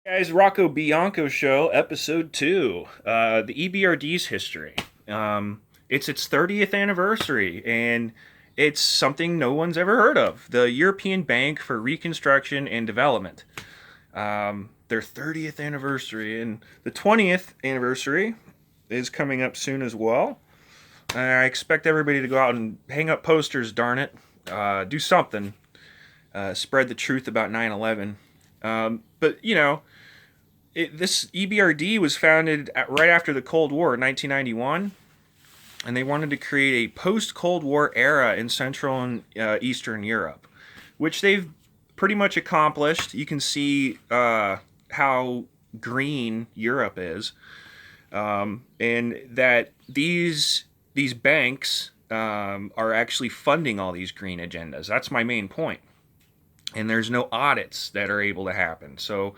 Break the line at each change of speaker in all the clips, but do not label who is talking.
Guys, Rocco Bianco Show, Episode 2, the EBRD's history. It's its 30th anniversary, and it's something no one's ever heard of. The European Bank for Reconstruction and Development. Their 30th anniversary, and the 20th anniversary is coming up soon as well. I expect everybody to go out and hang up posters, darn it. Do something. Spread the truth about 9/11. But, this EBRD was founded right after the Cold War in 1991, and they wanted to create a post-Cold War era in Central and Eastern Europe, which they've pretty much accomplished. You can see how green Europe is, and that these banks are actually funding all these green agendas. That's my main point. And there's no audits that are able to happen. So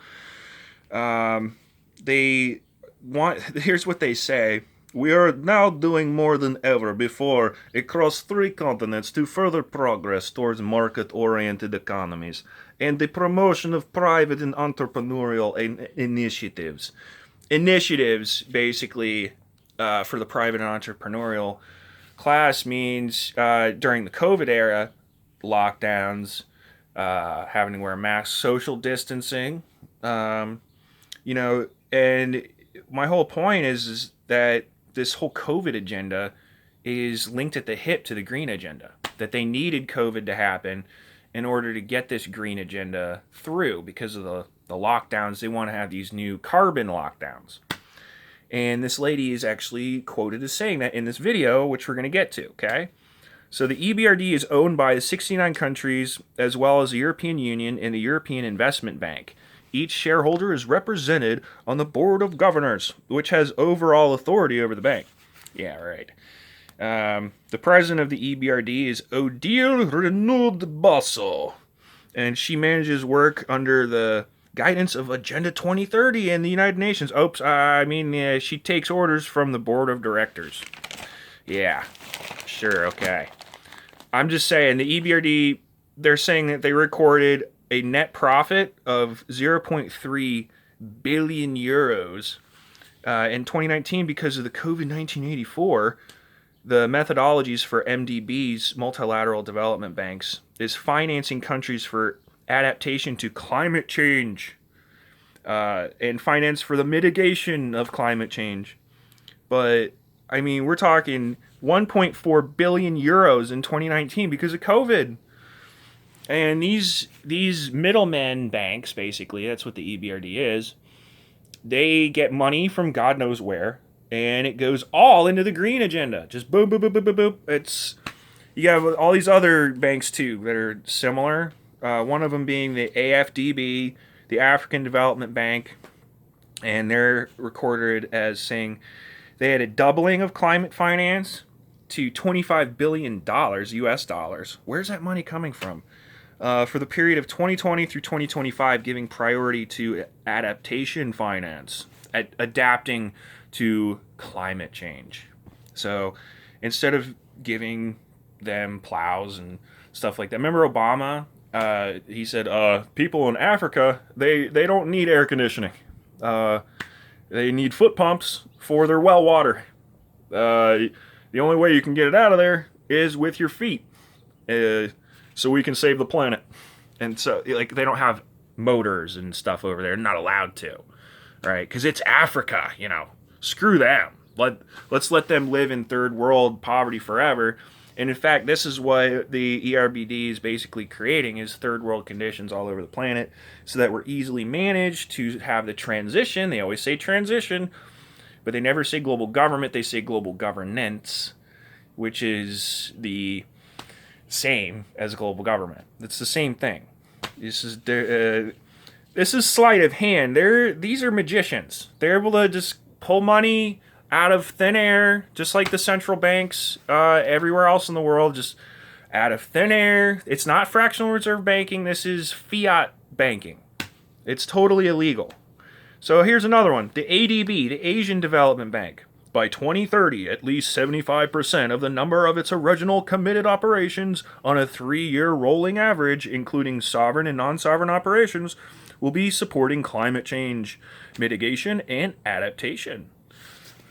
they want. Here's what they say: we are now doing more than ever before across 3 continents to further progress towards market-oriented economies and the promotion of private and entrepreneurial initiatives. Initiatives, basically, for the private and entrepreneurial class means during the COVID era, lockdowns, having to wear masks, social distancing, and my whole point is that this whole COVID agenda is linked at the hip to the green agenda. That they needed COVID to happen in order to get this green agenda through because of the lockdowns. They want to have these new carbon lockdowns. And this lady is actually quoted as saying that in this video, which we're going to get to, okay? So the EBRD is owned by 69 countries, as well as the European Union and the European Investment Bank. Each shareholder is represented on the Board of Governors, which has overall authority over the bank. Yeah, right. The president of the EBRD is Odile Renaud Basso, and she manages work under the guidance of Agenda 2030 and the United Nations. She takes orders from the Board of Directors. Yeah, sure, okay. I'm just saying, the EBRD, they're saying that they recorded a net profit of 0.3 billion euros in 2019 because of the COVID-19 84. The methodologies for MDBs, multilateral development banks, is financing countries for adaptation to climate change and finance for the mitigation of climate change. But, we're talking 1.4 billion euros in 2019 because of COVID. And these middlemen banks, basically, that's what the EBRD is, they get money from God knows where, and it goes all into the green agenda. Just boom, boom, boom, boom, boom, boom. You have all these other banks, too, that are similar. One of them being the AFDB, the African Development Bank, and they're recorded as saying they had a doubling of climate finance to $25 billion US dollars. Where's that money coming from? For the period of 2020 through 2025, giving priority to adaptation finance, adapting to climate change. So instead of giving them plows and stuff like that, remember Obama? He said, people in Africa, they don't need air conditioning. They need foot pumps for their well water. The only way you can get it out of there is with your feet. So we can save the planet. And so, they don't have motors and stuff over there. They're not allowed to, right? Because it's Africa, Screw them. Let's let them live in third world poverty forever. And in fact, this is what the ERBD is basically creating, is third world conditions all over the planet, so that we're easily managed to have the transition. They always say transition, but they never say global government. They say global governance, which is the same as global government. It's the same thing. This is sleight of hand. These are magicians. They're able to just pull money out of thin air, just like the central banks everywhere else in the world, just out of thin air. It's not fractional reserve banking. This is fiat banking. It's totally illegal. So here's another one. The ADB, the Asian Development Bank. By 2030, at least 75% of the number of its original committed operations on a 3-year rolling average, including sovereign and non-sovereign operations, will be supporting climate change mitigation and adaptation.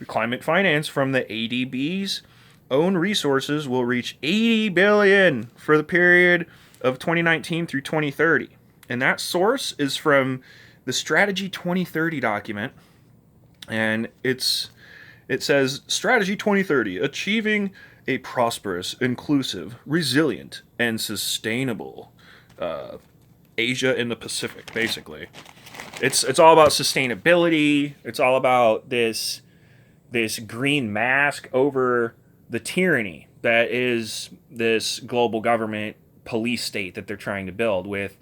Climate finance from the ADB's own resources will reach $80 billion for the period of 2019 through 2030. And that source is from the Strategy 2030 document. And it says, Strategy 2030, achieving a prosperous, inclusive, resilient, and sustainable Asia in the Pacific, basically. It's all about sustainability. It's all about this green mask over the tyranny that is this global government police state that they're trying to build with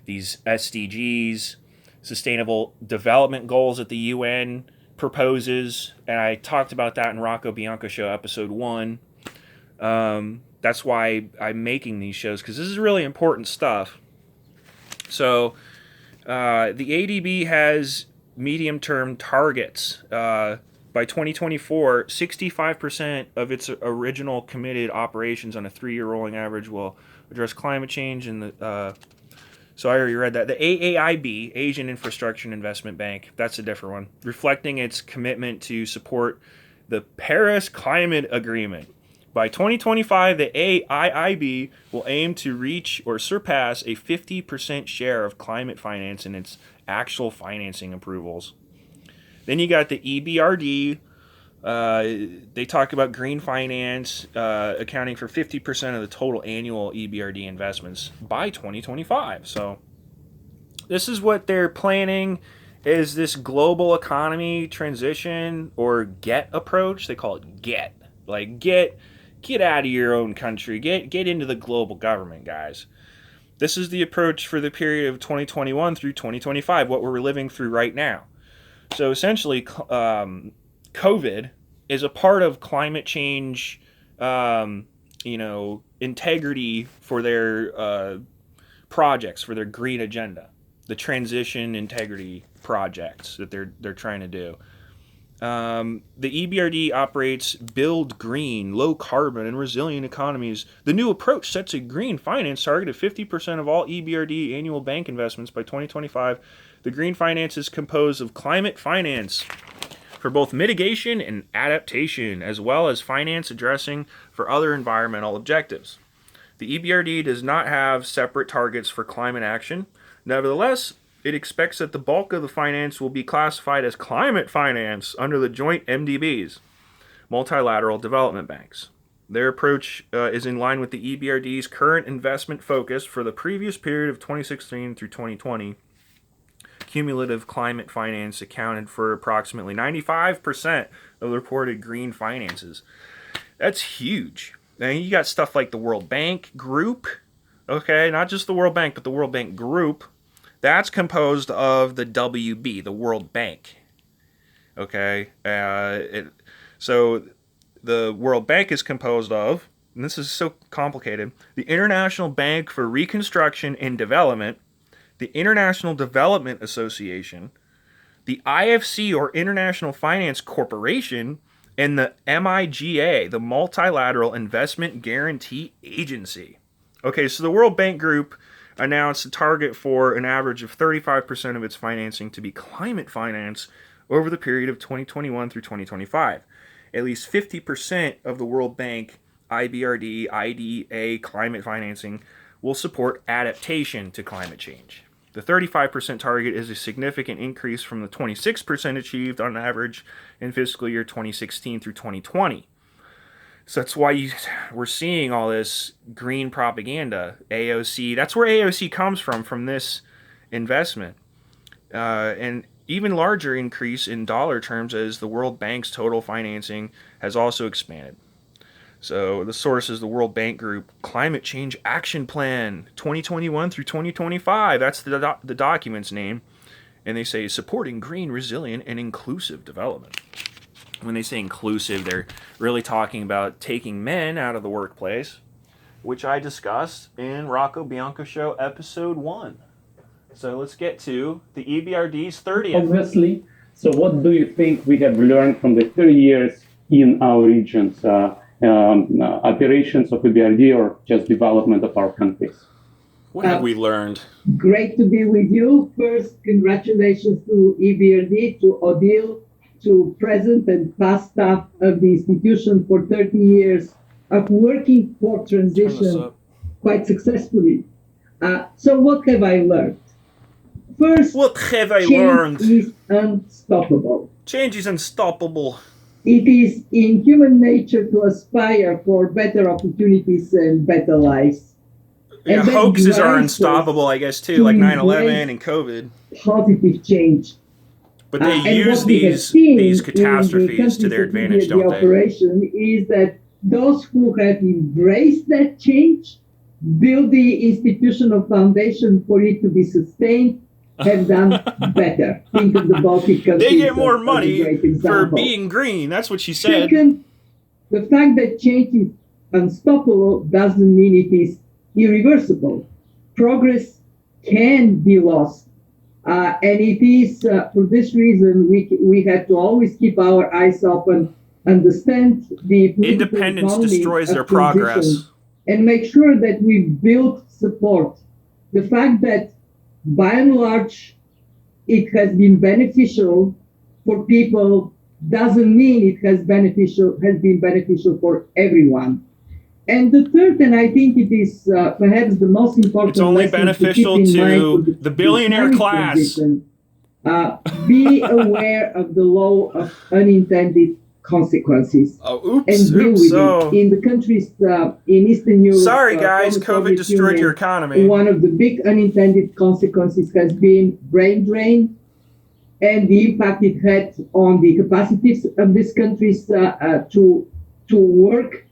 these SDGs, Sustainable Development Goals that the UN proposes. And I talked about that in Rocco Bianco Show, episode 1. That's why I'm making these shows, because this is really important stuff. So the ADB has medium-term targets. By 2024, 65% of its original committed operations on a 3-year rolling average will address climate change. And so I already read that. The AAIB, Asian Infrastructure Investment Bank, that's a different one, reflecting its commitment to support the Paris Climate Agreement. By 2025, the AIIB will aim to reach or surpass a 50% share of climate finance in its actual financing approvals. Then you got the EBRD. They talk about green finance accounting for 50% of the total annual EBRD investments by 2025. So this is what they're planning, is this global economy transition or GET approach. They call it GET. Like get out of your own country. Get into the global government, guys. This is the approach for the period of 2021 through 2025, what we're living through right now. So essentially, COVID is a part of climate change, integrity for their projects, for their green agenda, the transition integrity projects that they're trying to do. The EBRD operates build green, low carbon, and resilient economies. The new approach sets a green finance target of 50% of all EBRD annual bank investments by 2025. The green finance is composed of climate finance for both mitigation and adaptation, as well as finance addressing for other environmental objectives. The EBRD does not have separate targets for climate action. Nevertheless, it expects that the bulk of the finance will be classified as climate finance under the joint MDBs, multilateral development banks. Their approach is in line with the EBRD's current investment focus for the previous period of 2016 through 2020. Cumulative climate finance accounted for approximately 95% of the reported green finances. That's huge. And you got stuff like the World Bank Group, okay, not just the World Bank, but the World Bank Group. That's composed of the WB, the World Bank. Okay, so the World Bank is composed of, and this is so complicated, the International Bank for Reconstruction and Development, the International Development Association, the IFC or International Finance Corporation, and the MIGA, the Multilateral Investment Guarantee Agency. Okay, so the World Bank Group announced a target for an average of 35% of its financing to be climate finance over the period of 2021 through 2025. At least 50% of the World Bank IBRD, IDA climate financing will support adaptation to climate change. The 35% target is a significant increase from the 26% achieved on average in fiscal year 2016 through 2020. So that's why we're seeing all this green propaganda, AOC. That's where AOC comes from this investment. And even larger increase in dollar terms as the World Bank's total financing has also expanded. So the source is the World Bank Group Climate Change Action Plan 2021 through 2025. That's the document's name. And they say supporting green, resilient, and inclusive development. When they say inclusive, they're really talking about taking men out of the workplace, which I discussed in Rocco Bianco Show episode 1. So let's get to the EBRD's 30th.
Obviously. So what do you think we have learned from the 30 years in our regions, operations of EBRD or just development of our countries?
What have we learned?
Great to be with you. First, congratulations to Ebrd, to Odile, to present and past staff of the institution for 30 years of working for transition quite successfully. So what have I learned? First, change is unstoppable.
Change is unstoppable.
It is in human nature to aspire for better opportunities and better lives.
Yeah, hoaxes are unstoppable, I guess, too, like 9/11 and COVID.
Positive change.
But they use these catastrophes to their advantage, don't they?
The operation is that those who have embraced that change, build the institutional foundation for it to be sustained, have done better. Think of the Baltic countries.
They get more money for being green. That's what she said.
Second, the fact that change is unstoppable doesn't mean it is irreversible. Progress can be lost. And it is for this reason we have to always keep our eyes open, understand the
independence destroys their progress,
and make sure that we build support. The fact that by and large it has been beneficial for people doesn't mean it has been beneficial for everyone. And the third, and I think it is perhaps the most important,
it's only beneficial to the billionaire class.
Be aware of the law of unintended consequences.
Oh, oops,
and deal with it. In the countries in Eastern Europe.
Sorry, guys, COVID destroyed your economy.
One of the big unintended consequences has been brain drain and the impact it had on the capacities of these countries to work.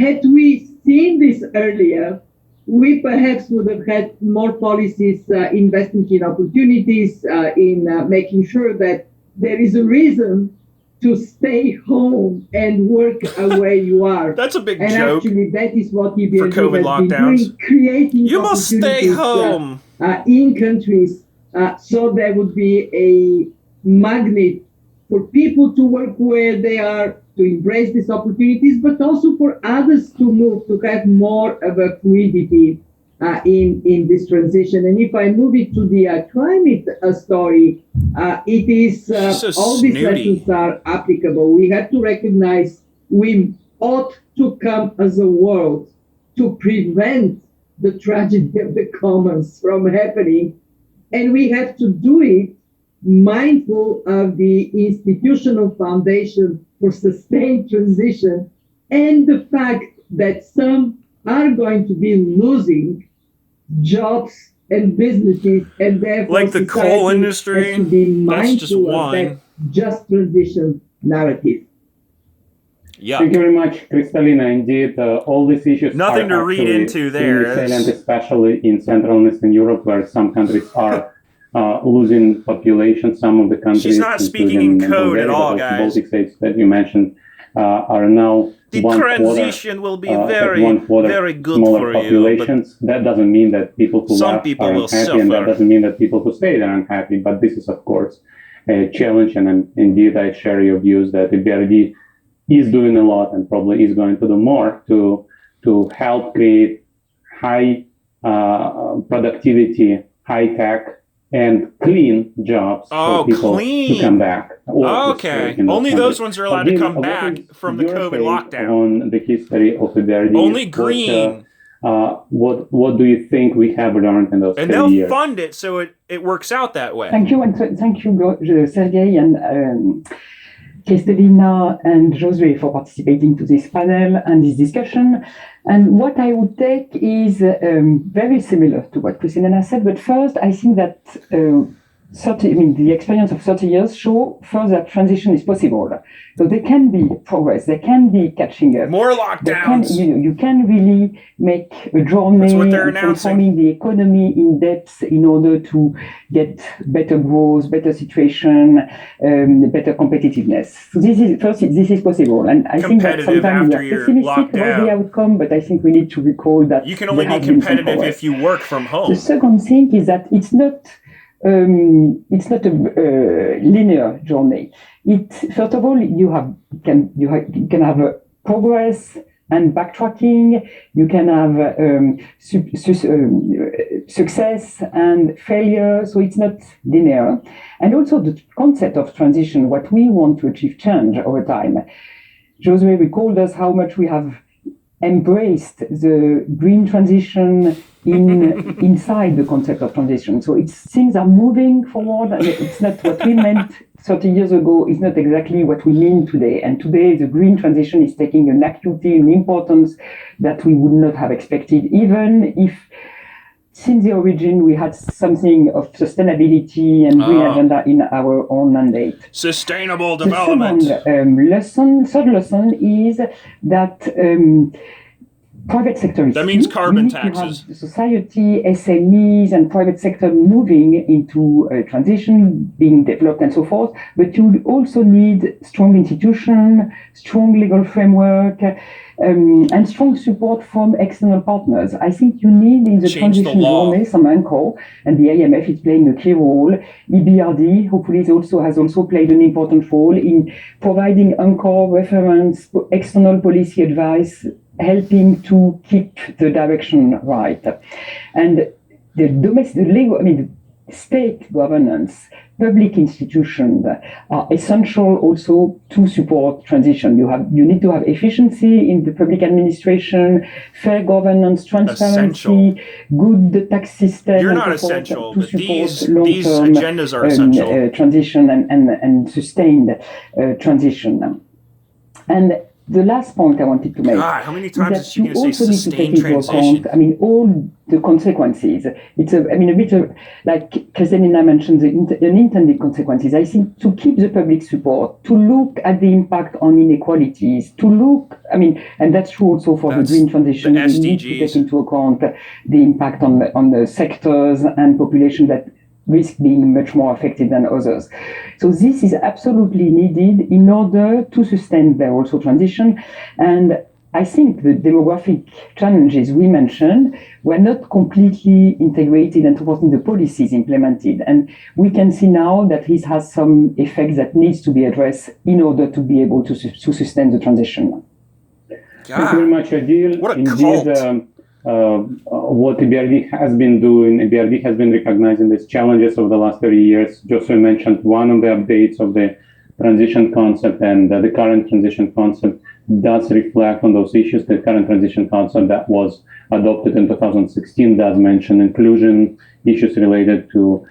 Had we seen this earlier, we perhaps would have had more policies investing in opportunities, in making sure that there is a reason to stay home and work where you are.
That's a big
and
joke.
And actually, that is what Ebrd
for COVID lockdowns.
Doing, creating
you must stay home
in countries, so there would be a magnet for people to work where they are, to embrace these opportunities, but also for others to move, to have more of a fluidity in this transition. And if I move it to the climate story, it is
so
all these lessons are applicable. We have to recognize we ought to come as a world to prevent the tragedy of the commons from happening, and we have to do it mindful of the institutional foundation for sustained transition and the fact that some are going to be losing jobs and businesses, and therefore
like the coal industry,
has to be mindful
that's just one.
Of that just transition narrative.
Yeah.
Thank you very much, Kristalina. Indeed, all these issues
nothing to read into there,
salient, especially in Central and Eastern Europe, where some countries are losing population. Some of the countries,
she's not speaking in code at all, guys.
Baltic states that you mentioned are now
the transition will be very good for
populations. You. That doesn't mean that people who left are unhappy, and that doesn't mean that people who stayed are unhappy. But this is, of course, a challenge, and indeed, I share your views that Ebrd is doing a lot and probably is going to do more to help create high productivity, high tech, and clean jobs for people to come back.
Okay, only those ones are allowed to come back from the COVID lockdown.
On the history of Ebrd,
only green.
What do you think we have learned in those 30 years?
And they'll fund it so it works out that way.
Thank you, and thank you, Sergey and Kristalina and Josue for participating to this panel and this discussion. And what I would take is very similar to what Kristalina said, but first I think that the experience of 30 years show first that transition is possible. So there can be progress, there can be catching up.
More lockdowns.
You can really make a journey transforming the economy in depth in order to get better growth, better situation, better competitiveness. So this is possible. And I think that sometimes we are pessimistic about the outcome, but I think we need to recall that
you can only be competitive if you work from home.
The second thing is that it's not a linear journey. First of all, you can have a progress and backtracking. You can have success and failure, so it's not linear. And also the concept of transition, what we want to achieve change over time. Josue recalled us how much we have embraced the green transition inside the concept of transition. So things are moving forward, and it's not what we meant 30 years ago is not exactly what we mean today. And today the green transition is taking an acuity and importance that we would not have expected, even if since the origin we had something of sustainability and green agenda in our own mandate.
Sustainable development.
Third lesson is that private sector is
that means carbon taxes.
Society, SMEs, and private sector moving into transition, being developed, and so forth. But you also need strong institution, strong legal framework, and strong support from external partners. I think you need in the transition journey some anchor, and the IMF is playing a key role. Ebrd hopefully has also played an important role in providing anchor, reference, external policy advice, helping to keep the direction right. And the state governance, public institutions are essential also to support transition. You need to have efficiency in the public administration, fair governance, transparency, good tax system.
You're not essential, but these agendas are essential.
Transition and sustained transition. And the last point I wanted to make
how many times is she
you
going to say
also need to take into account, all the consequences. It's a bit of, like Kristalina mentioned, the unintended consequences. I think to keep the public support, to look at the impact on inequalities, and that's true also for the green transition. We need to take into account the impact on the sectors and population that risk being much more affected than others. So this is absolutely needed in order to sustain their also transition. And I think the demographic challenges we mentioned were not completely integrated and supporting the policies implemented. And we can see now that this has some effects that needs to be addressed in order to be able to sustain the transition.
Thank you very much, Adil.
What a cult.
What Ebrd has been doing, Ebrd has been recognizing these challenges over the last 30 years. Josue mentioned one of the updates of the transition concept, and the current transition concept does reflect on those issues. The current transition concept that was adopted in 2016 does mention inclusion, issues related to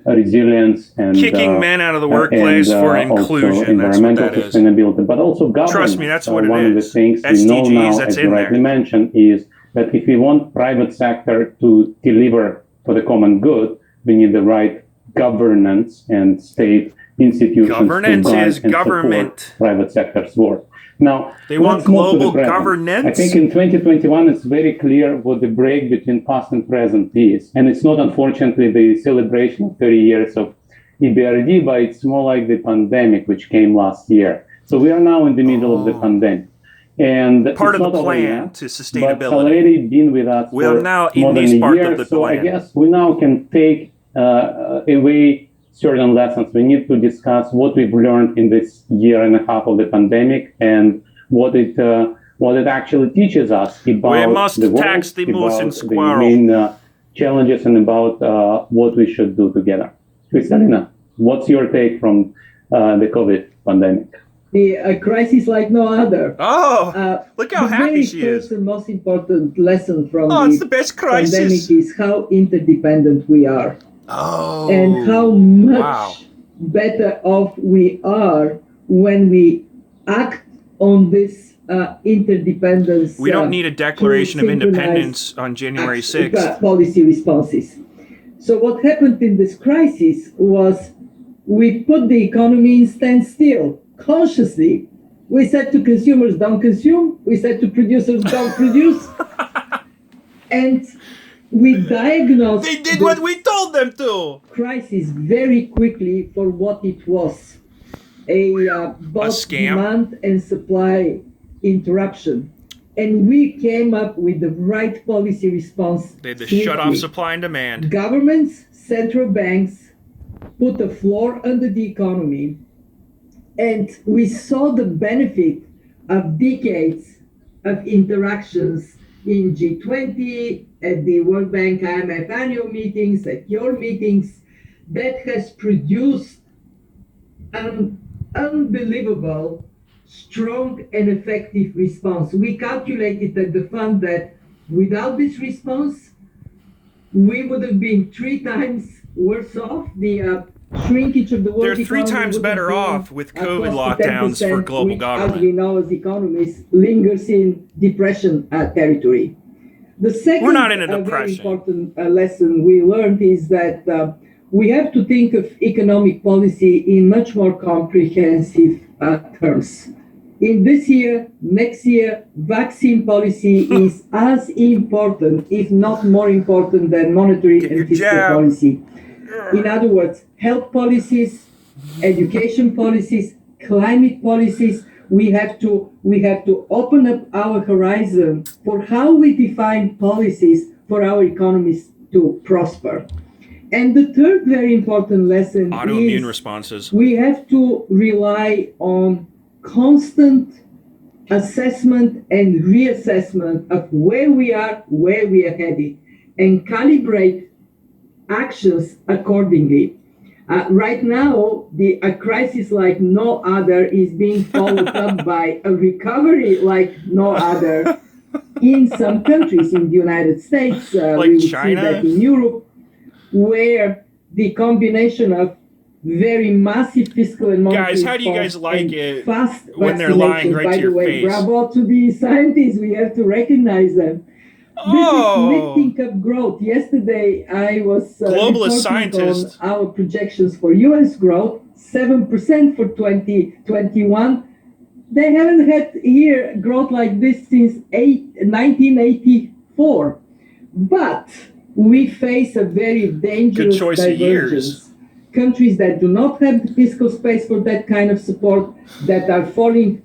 resilience and
kicking men out of the workplace for inclusion.
That's what that is. Sustainability, but also governance.
Trust me, that's what it is.
One of the things we know now, as you rightly mentioned, is that if we want private sector to deliver for the common good, we need the right governance and state institutions
governance
to
is government.
Private sector's work. Now,
they want global governance.
I think in 2021, it's very clear what the break between past and present is. And it's not, unfortunately, the celebration of 30 years of Ebrd, but it's more like the pandemic, which came last year. So we are now in the middle of the pandemic. And
part of the plan to sustainability.
But it's already been with us for
now
more than a year. So I guess we now can take away certain lessons. We need to discuss what we've learned in this year and a half of the pandemic and what it actually teaches us about the world,
tax the moose and squirrel.
The main challenges, and about what we should do together. Kristalina, what's your take from the COVID pandemic?
A crisis like no other.
Look how happy she is.
The most important lesson from
it's the best crisis.
Pandemic is how interdependent we are. And how much better off we are when we act on this interdependence.
We don't need a Declaration of Independence on January 6th.
Policy responses. So what happened in this crisis was we put the economy in standstill. Consciously, we said to consumers, don't consume. We said to producers, don't produce. And we diagnosed
they did what we told them to.
Crisis very quickly for what it was. Both demand and supply interruption. And we came up with the right policy response.
They had to shut off supply and demand.
Governments, central banks put a floor under the economy. And we saw the benefit of decades of interactions in G20, at the World Bank IMF annual meetings, at your meetings, that has produced an unbelievable, strong and effective response. We calculated at the fund that without this response, we would have been 3 times worse off. The shrinkage of the world
economy. They're 3 times better off with COVID lockdowns for global government.
As we know as economists, lingers in depression territory. The second
We're not in a depression.
Very important lesson we learned is that we have to think of economic policy in much more comprehensive terms. In this year, next year, vaccine policy is as important, if not more important, than monetary and fiscal policy. In other words, health policies, education policies, climate policies, we have to open up our horizon for how we define policies for our economies to prosper. And the third very important lesson
autoimmune responses.
We have to rely on constant assessment and reassessment of where we are headed, and calibrate actions accordingly. Right now, a crisis like no other is being followed up by a recovery like no other in some countries. In the United States,
like
we
China,
see that in Europe, where the combination of very massive fiscal and monetary
guys, how do you guys like it
fast
when they're lying right
by
to your
the way,
face?
Bravo to the scientists, we have to recognize them. This is lifting up growth. Yesterday, I was
Globalist scientist
on our projections for U.S. growth, 7% for 2021. They haven't had here growth like this since 1984. But we face a very dangerous divergence. Countries that do not have the fiscal space for that kind of support, that are falling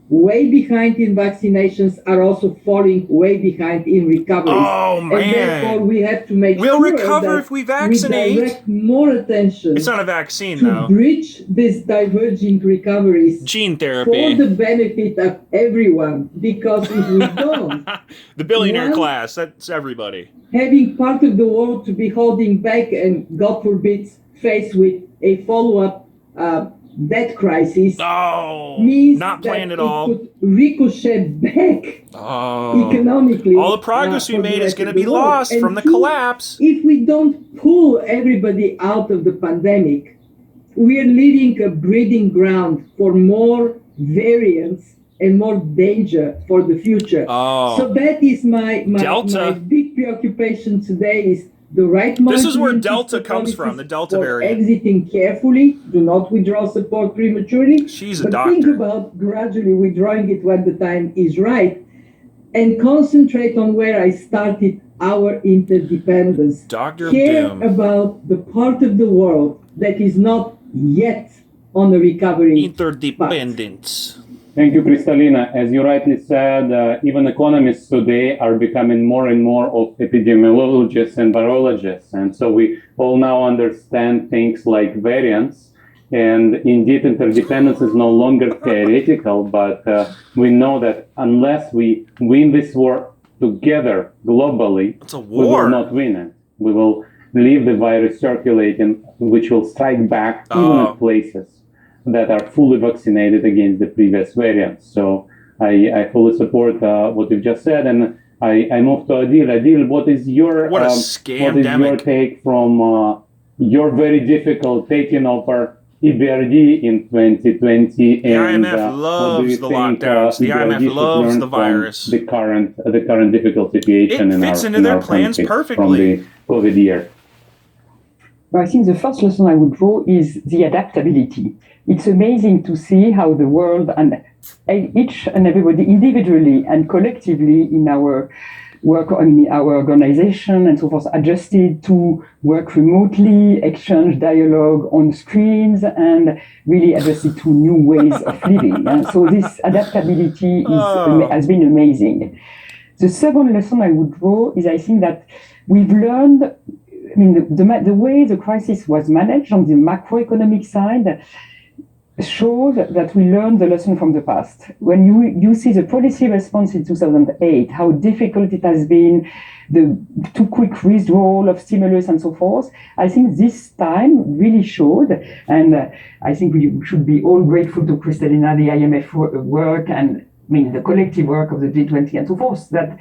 way behind in vaccinations, are also falling way behind in recovery.
Oh man!
And therefore, we have to make
we'll
sure
recover
that
if we vaccinate.
We direct more attention.
It's not a vaccine,
to
though.
Bridge these diverging recoveries.
Gene therapy
for the benefit of everyone. Because if we don't,
the billionaire class, that's everybody.
Having part of the world to be holding back and, God forbid, faced with a follow-up debt crisis means
not planned
that
at all.
It could ricochet back economically.
All the progress we made is going to be lost from the collapse.
If we don't pull everybody out of the pandemic, we are leaving a breeding ground for more variants and more danger for the future. So that is my big preoccupation today is the right
This is where Delta comes from, the Delta variant.
Exiting carefully, do not withdraw support prematurely.
She's a
but
doctor.
Think about gradually withdrawing it when the time is right, and concentrate on where I started, our interdependence. Care about the part of the world that is not yet on a recovery
interdependence.
Thank you, Kristalina. As you rightly said, even economists today are becoming more and more of epidemiologists and virologists. And so we all now understand things like variants. And indeed, interdependence is no longer theoretical, but we know that unless we win this war together globally, we will not win it. We will leave the virus circulating, which will strike back even at places that are fully vaccinated against the previous variants. So I fully support what you've just said, and I move to Adil. Adil, what is your take from your very difficult taking over Ebrd in 2020?
The IMF loves the lockdowns. The IMF loves the virus.
The current difficult situation
it fits into their plans perfectly
from the COVID year.
I think the first lesson I would draw is the adaptability. It's amazing to see how the world and each and everybody individually and collectively in our work, our organization and so forth, adjusted to work remotely, exchange dialogue on screens, and really adjusted to new ways of living. And so this adaptability has been amazing. The second lesson I would draw is I think that we've learned, the way the crisis was managed on the macroeconomic side, shows that we learned the lesson from the past. When you see the policy response in 2008, how difficult it has been, the too quick withdrawal of stimulus and so forth, I think this time really showed, and I think we should be all grateful to Kristalina, the IMF work, and the collective work of the G20 and so forth, that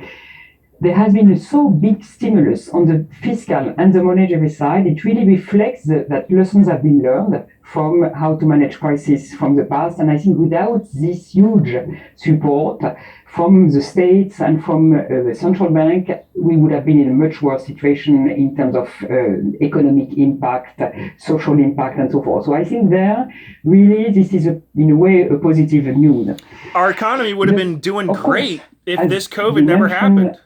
there has been a so big stimulus on the fiscal and the monetary side. It really reflects that lessons have been learned from how to manage crisis from the past. And I think without this huge support from the states and from the central bank, we would have been in a much worse situation in terms of economic impact, social impact, and so forth. So I think there, really, this is, in a way, a positive news.
Our economy would have been doing great if this COVID never happened.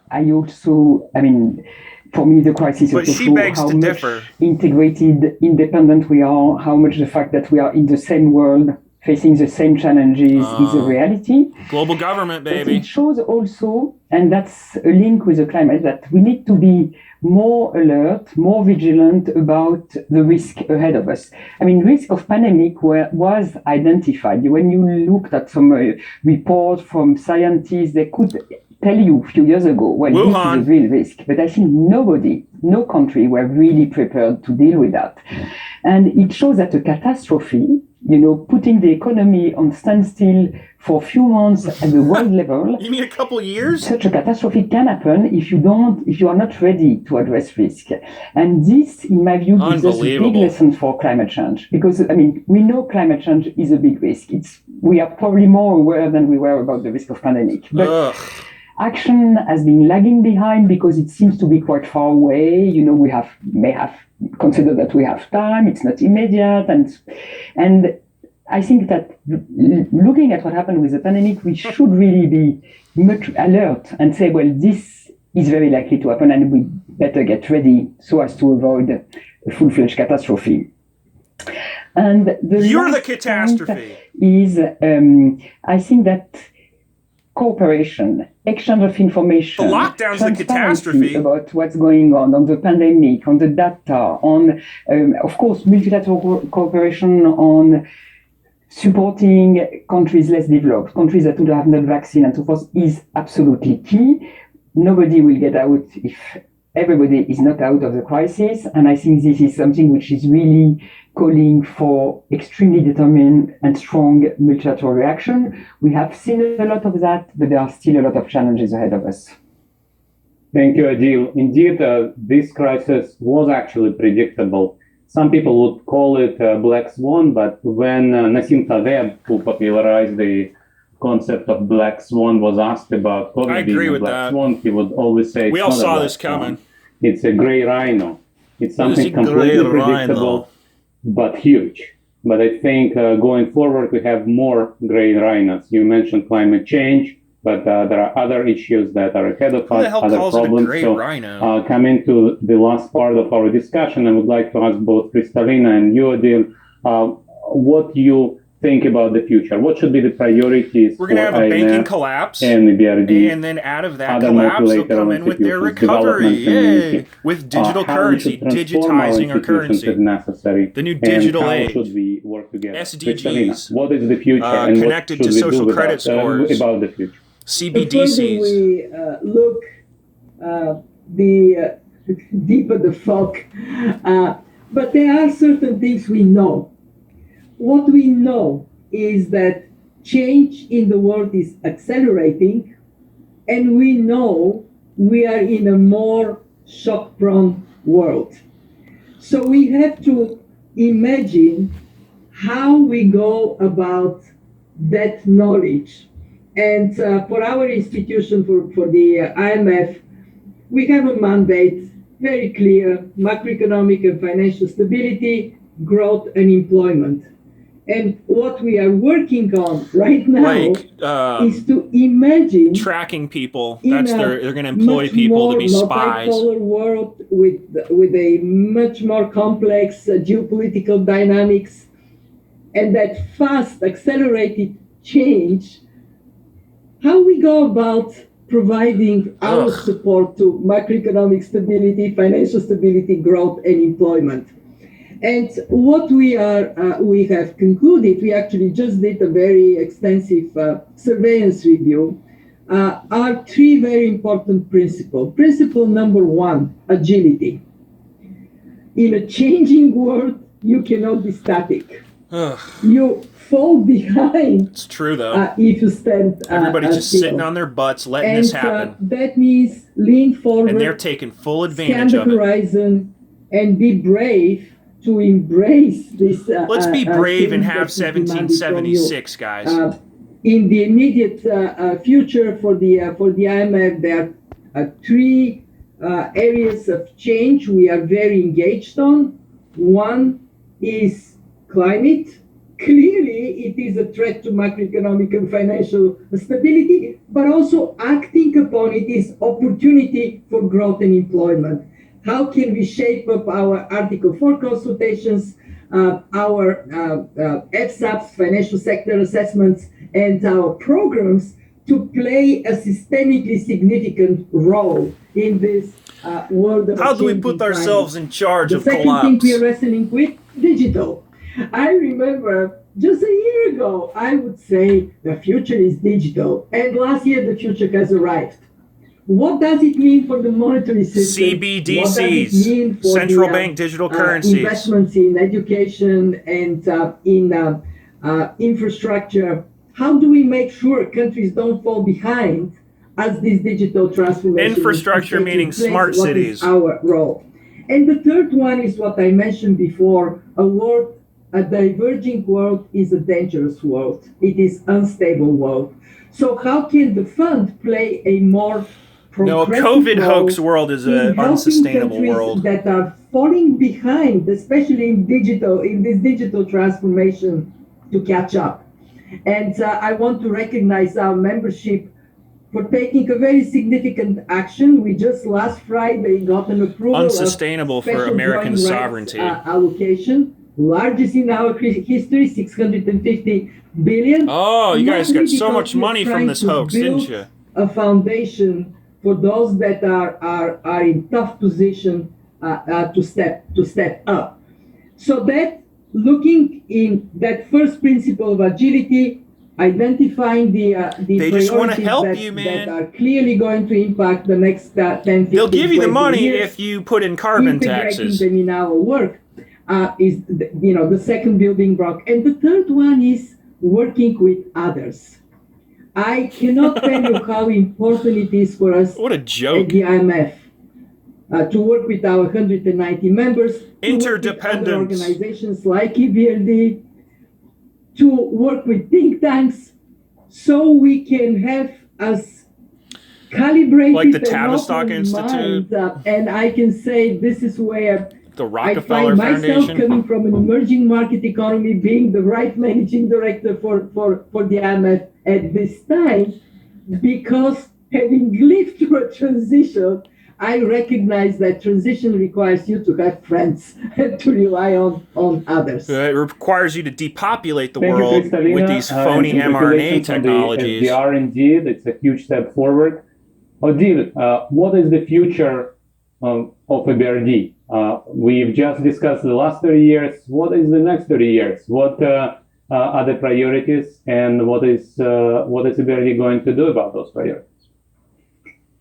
For me, the crisis also shows how much integrated, independent we are, how much the fact that we are in the same world, facing the same challenges is a reality.
Global government, baby.
But it shows also, and that's a link with the climate, that we need to be more alert, more vigilant about the risk ahead of us. Risk of pandemic was identified. When you looked at some reports from scientists, they could tell you a few years ago, well, this is a real risk. But I think no country were really prepared to deal with that. And it shows that a catastrophe, putting the economy on standstill for a few months at the world level.
You mean a couple of years?
Such a catastrophe can happen if you are not ready to address risk. And this, in my view, gives us a big lesson for climate change. Because, we know climate change is a big risk. We are probably more aware than we were about the risk of pandemic. But action has been lagging behind because it seems to be quite far away. We may have considered that we have time, it's not immediate. And I think that looking at what happened with the pandemic, we should really be much alert and say, well, this is very likely to happen and we better get ready so as to avoid a full-fledged catastrophe. And
you're the catastrophe.
Is, I think that cooperation, exchange of information,
the lockdown's the catastrophe
about what's going on the pandemic, on the data, on, of course, multilateral cooperation on supporting countries less developed, countries that would have no vaccine and so forth, is absolutely key. Nobody will get out if everybody is not out of the crisis. And I think this is something which is really calling for extremely determined and strong multilateral reaction. We have seen a lot of that, but there are still a lot of challenges ahead of us.
Thank you, Adil. Indeed, this crisis was actually predictable. Some people would call it a black swan, but when Nassim Taleb, who popularized the concept of black swan, was asked about COVID being a black swan, he would always say,
we all saw this coming.
It's a gray rhino. It's something completely predictable, but huge. But I think going forward, we have more gray rhinos. You mentioned climate change, but there are other issues that are ahead of us, other problems. So coming to the last part of our discussion, I would like to ask both Kristalina and you, Adil, what you think about the future. What should be the priorities?
We're going to have a banking collapse,
and Ebrd,
and then out of that collapse, they'll come in with their recovery, yay, with digital currency, digitizing our currency,
if necessary.
The new digital age.
How should we work together?
SDGs.
What is the future? And
connected
what
to
should we
social
do
credit scores.
About the future.
CBDCs.
We look the deeper the fog, but there are certain things we know. What we know is that change in the world is accelerating, and we know we are in a more shock-prone world. So we have to imagine how we go about that knowledge. And for our institution, for the IMF, we have a mandate, very clear: macroeconomic and financial stability, growth and employment. And what we are working on right now is to imagine
tracking people. They're going to employ people to be spies.
Multipolar world with a much more complex geopolitical dynamics, and that fast, accelerated change. How we go about providing our support to macroeconomic stability, financial stability, growth, and employment. And what we have concluded, we actually just did a very extensive surveillance review, are three very important principles. Principle number one, agility. In a changing world, you cannot be static. You fall behind.
It's true, though.
If you stand
everybody's just
still.
Sitting on their butts, letting this happen.
That means lean forward.
And they're taking full advantage of it.
Scan the horizon and be brave to embrace this.
Let's be brave and have 1776, guys.
In the immediate future for the IMF, there are three areas of change we are very engaged on. One is climate. Clearly, it is a threat to macroeconomic and financial stability, but also acting upon it is opportunity for growth and employment. How can we shape up our Article 4 consultations, our FSAPs, financial sector assessments, and our programs to play a systemically significant role in this world of
How do we put ourselves in charge of collapse?
The second thing we are wrestling with, digital. I remember just a year ago, I would say the future is digital, and last year the future has arrived. What does it mean for the monetary system?
CBDCs, central bank digital currencies.
Investments in education and in infrastructure. How do we make sure countries don't fall behind as this digital transformation?
Infrastructure meaning smart cities.
Our role. And the third one is what I mentioned before, a diverging world is a dangerous world. It is unstable world. So how can the fund play a more
No, a COVID hoax world is an unsustainable world.
That are falling behind, especially in this digital transformation, to catch up. And I want to recognize our membership for taking a very significant action. We just last Friday got an approval
unsustainable
of
for American sovereignty
allocation, largest in our history, 650 billion.
Oh, you guys got so much money from this hoax, didn't you?
A foundation for those that are in tough position to step up. So that looking in that first principle of agility, identifying the
they just want to
priorities
help you, man.
that are clearly going to impact the next 10, 15,
They'll give you the money
years,
if you put in carbon taxes.
Integrating them in our work is the second building block. And the third one is working with others. I cannot tell you how important it is for us
what a joke.
at the IMF to work with our 190 members,
interdependence,
to work with other organizations like Ebrd, to work with think tanks, so we can have as calibrated
like the Tavistock Institute,
and I can say this is where
the Rockefeller
I find myself
Foundation.
coming from an emerging market economy, being the right managing director for the IMF at this time, because having lived through a transition, I recognize that transition requires you to have friends and to rely on others.
It requires you to depopulate the world with these phony mRNA technologies.
The R&D, that's a huge step forward. Odile, what is the future of Ebrd? We've just discussed the last 30 years. What is the next 30 years? What are the priorities, and what is Ebrd going to do about those priorities?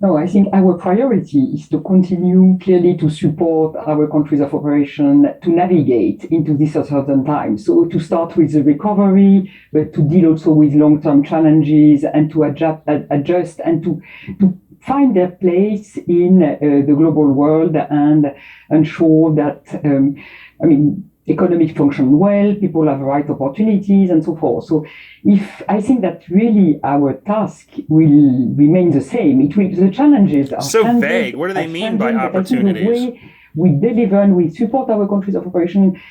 No, I think our priority is to continue clearly to support our countries of operation to navigate into this uncertain time. So to start with the recovery, but to deal also with long-term challenges and to adjust and to find their place in the global world and ensure that, economic function well, people have the right opportunities and so forth. So I think that really our task will remain the same. The challenges are
so vague. What do they mean by opportunities?
The way we deliver and we support our countries of operation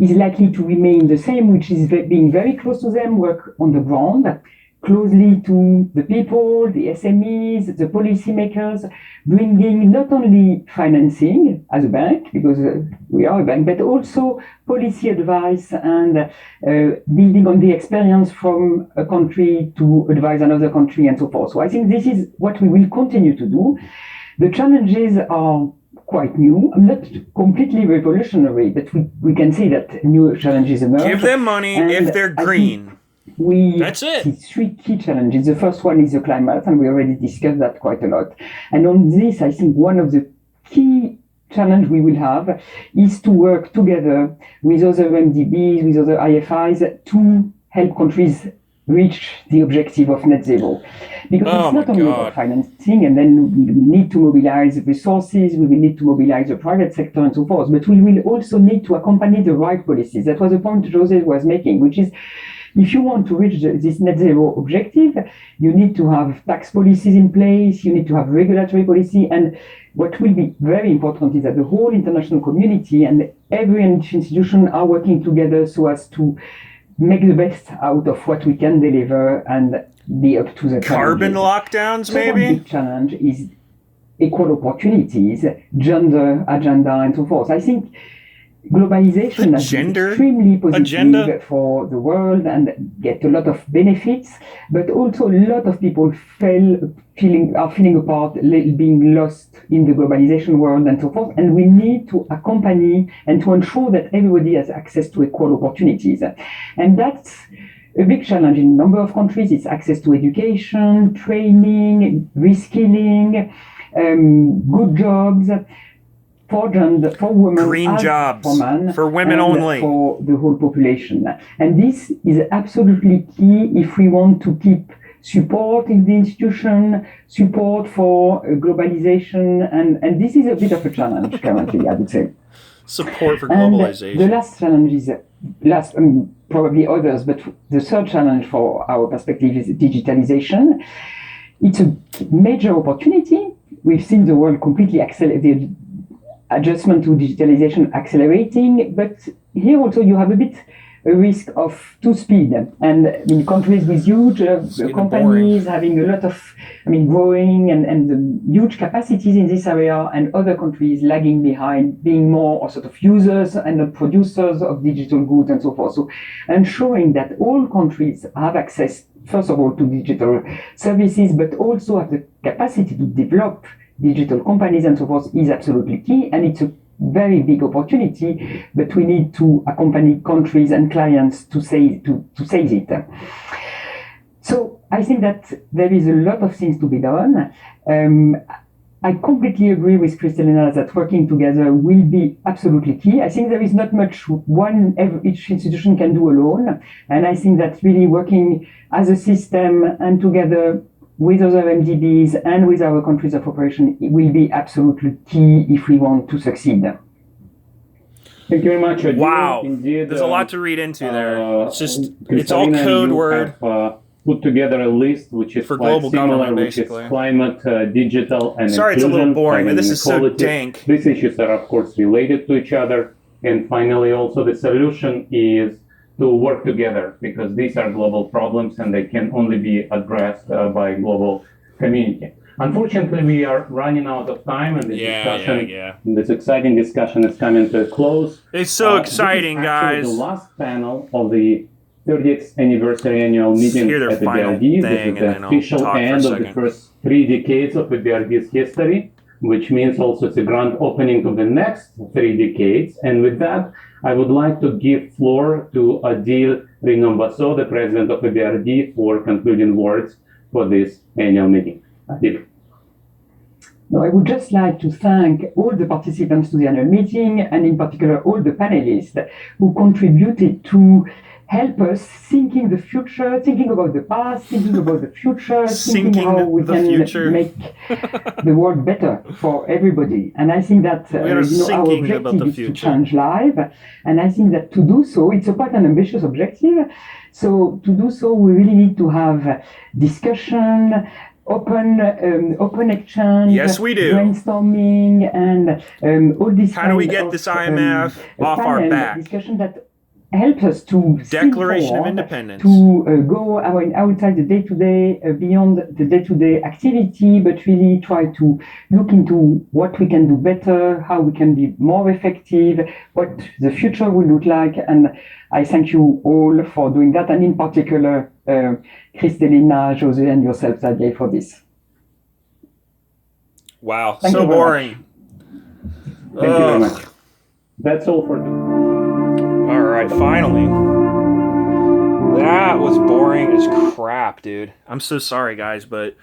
is likely to remain the same, which is being very close to them, work on the ground, closely to the people, the SMEs, the policymakers, bringing not only financing as a bank, because we are a bank, but also policy advice and building on the experience from a country to advise another country and so forth. So I think this is what we will continue to do. The challenges are quite new, not completely revolutionary, but we can say that new challenges emerge.
Give them money if they're green.
That's it. See three key challenges. The first one is the climate, and we already discussed that quite a lot. And on this, I think one of the key challenge we will have is to work together with other MDBs, with other IFIs to help countries reach the objective of net zero. Because it's not only about financing, and then we need to mobilize resources, we will need to mobilize the private sector and so forth, but we will also need to accompany the right policies. That was the point Jose was making, which is if you want to reach this net zero objective, you need to have tax policies in place, you need to have regulatory policy, and what will be very important is that the whole international community and every institution are working together so as to make the best out of what we can deliver and be up to the
carbon lockdowns, maybe?
One big challenge is equal opportunities, gender agenda, and so forth. I think globalization has been extremely positive for the world and get a lot of benefits, but also a lot of people are feeling apart, being lost in the globalization world and so forth. And we need to accompany and to ensure that everybody has access to equal opportunities. And that's a big challenge in a number of countries. It's access to education, training, reskilling, good jobs. For women,
green jobs,
for men,
for women only,
for the whole population. And this is absolutely key if we want to keep support in the institution, support for globalization, and this is a bit of a challenge currently, I would say.
Support for globalization.
And the last challenge is, probably others, but the third challenge for our perspective is digitalization. It's a major opportunity. We've seen the world completely accelerate, adjustment to digitalization accelerating, but here also you have a risk of too speed, and in countries with huge companies having a lot of, growing and huge capacities in this area, and other countries lagging behind, being more sort of users and not producers of digital goods and so forth. So ensuring that all countries have access, first of all, to digital services, but also have the capacity to develop digital companies and so forth is absolutely key, and it's a very big opportunity, but we need to accompany countries and clients to seize it. So I think that there is a lot of things to be done. I completely agree with Kristalina that working together will be absolutely key. I think there is not much each institution can do alone, and I think that really working as a system and together with other MDBs and with our countries of operation, it will be absolutely key if we want to succeed.
Thank you very much.
Wow, indeed, there's a lot to read into there. It's all code word.
Put together a list which is
for
quite
global
similar,
which
is climate, digital, and
sorry, it's a little boring, but this is so dank.
These issues are, of course, related to each other. And finally, also the solution is to work together, because these are global problems and they can only be addressed by global community. Unfortunately, we are running out of time, and this exciting discussion is coming to a close.
It's so exciting, guys.
The last panel of the 30th anniversary annual meeting at the BIRD. This is the official end of the first 3 decades of the BIRD's history, which means also it's a grand opening of the next 3 decades. And with that, I would like to give floor to Adil Rinombaso, the president of the BIRD, for concluding words for this annual meeting. Adil.
No, I would just like to thank all the participants to the annual meeting, and in particular all the panelists who contributed to help us thinking the future, thinking about the past, thinking about the future, thinking how we can make the world better for everybody. And I think that our objective is to change life. And I think that to do so, it's quite an ambitious objective. So to do so, we really need to have discussion, open exchange,
yes, we do.
Brainstorming, and all this.
How do we get this IMF off our back?
Discussion that helps us to
Declaration of Independence,
to go outside the day-to-day, beyond the day-to-day activity, but really try to look into what we can do better, how we can be more effective, what the future will look like. And I thank you all for doing that, and in particular, Kristalina, Jose, and yourself, Sergei, for this.
Wow, so boring.
Thank you very much. That's all for today.
All right, finally. That was boring as crap, dude. I'm so sorry, guys, but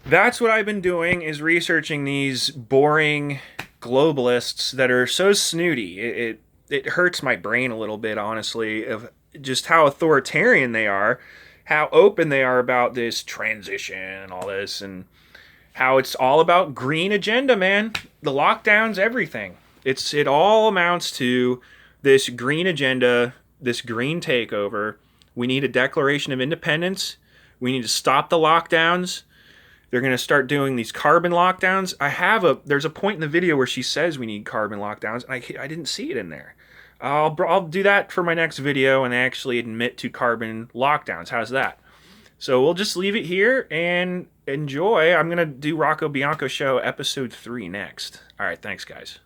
that's what I've been doing, is researching these boring globalists that are so snooty. It hurts my brain a little bit, honestly, of just how authoritarian they are, how open they are about this transition and all this, and how it's all about green agenda, man. The lockdown's everything. It all amounts to this green agenda, this green takeover. We need a Declaration of Independence. We need to stop the lockdowns. They're going to start doing these carbon lockdowns. There's a point in the video where she says we need carbon lockdowns, and I didn't see it in there. I'll do that for my next video and actually admit to carbon lockdowns. How's that? So we'll just leave it here and enjoy. I'm going to do Rocco Bianco Show episode 3 next. All right, thanks, guys.